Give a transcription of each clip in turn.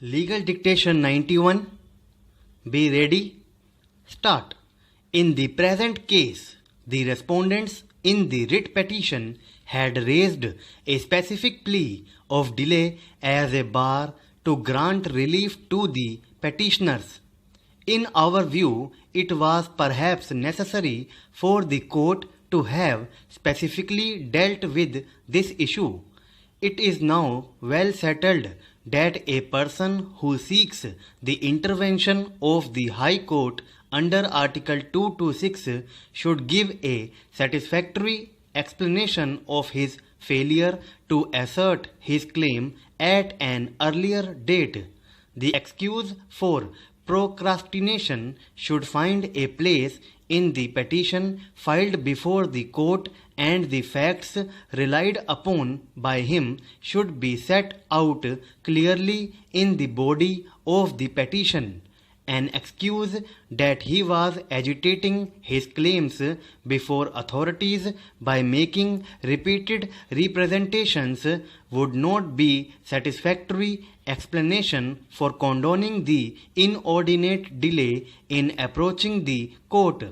Legal Dictation 91. Be ready. Start. In the present case, the respondents in the writ petition had raised a specific plea of delay as a bar to grant relief to the petitioners. In our view, it was perhaps necessary for the court to have specifically dealt with this issue. It is now well settled that a person who seeks the intervention of the High Court under Article 226 should give a satisfactory explanation of his failure to assert his claim at an earlier date. The excuse for procrastination should find a place in the petition filed before the court, and the facts relied upon by him should be set out clearly in the body of the petition. An excuse that he was agitating his claims before authorities by making repeated representations would not be satisfactory explanation for condoning the inordinate delay in approaching the court.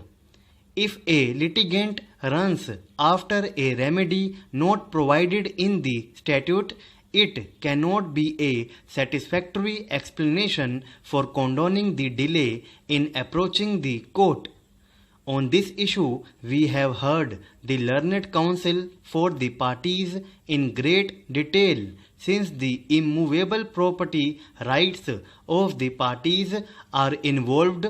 If a litigant runs after a remedy not provided in the statute, it cannot be a satisfactory explanation for condoning the delay in approaching the court. On this issue, we have heard the learned counsel for the parties in great detail, since the immovable property rights of the parties are involved.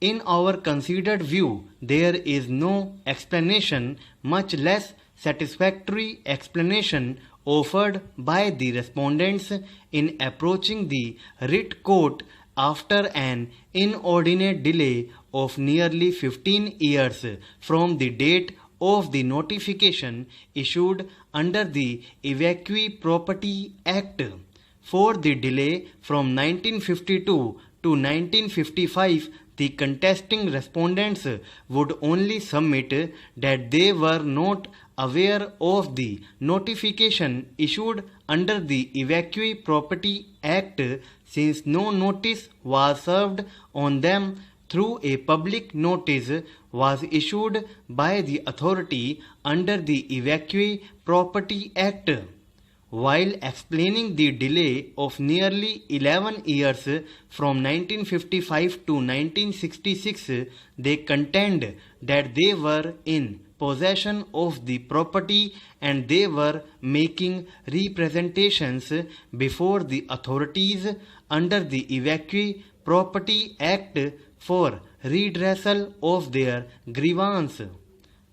In our considered view, there is no explanation, much less satisfactory explanation, offered by the respondents in approaching the writ court after an inordinate delay of nearly 15 years from the date of the notification issued under the Evacuee Property Act. For the delay from 1952 to 1955, the contesting respondents would only submit that they were not aware of the notification issued under the Evacuee Property Act, since no notice was served on them through a public notice was issued by the authority under the Evacuee Property Act. While explaining the delay of nearly 11 years from 1955 to 1966, they contend that they were in possession of the property and they were making representations before the authorities under the Evacuee Property Act for redressal of their grievance.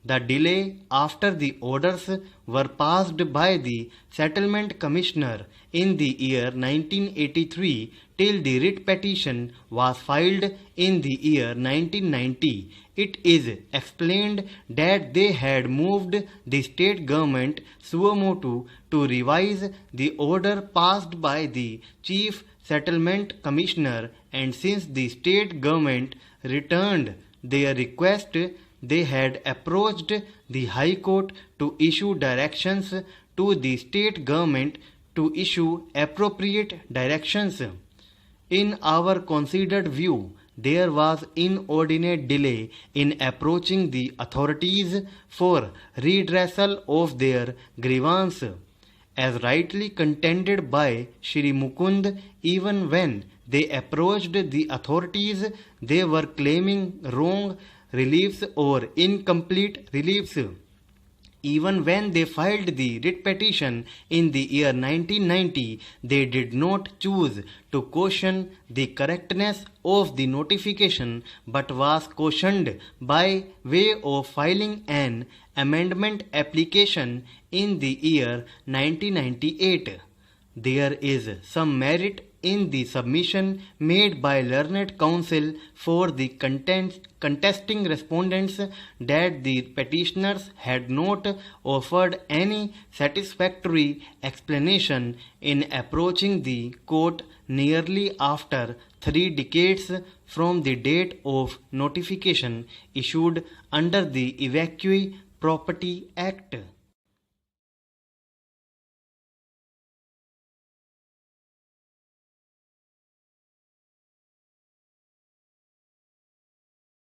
The delay after the orders were passed by the Settlement Commissioner in the year 1983 till the writ petition was filed in the year 1990. It is explained that they had moved the state government suo motu to revise the order passed by the Chief Settlement Commissioner, and since the state government returned their request, they had approached the High Court to issue directions to the state government to issue appropriate directions. In our considered view, there was inordinate delay in approaching the authorities for redressal of their grievance. As rightly contended by Shri Mukund, even when they approached the authorities, they were claiming wrong reliefs or incomplete reliefs. Even when they filed the writ petition in the year 1990, they did not choose to caution the correctness of the notification, but was cautioned by way of filing an amendment application in the year 1998. There is some merit in the submission made by learned counsel for the contesting respondents that the petitioners had not offered any satisfactory explanation in approaching the court nearly after 3 decades from the date of notification issued under the Evacuee Property Act.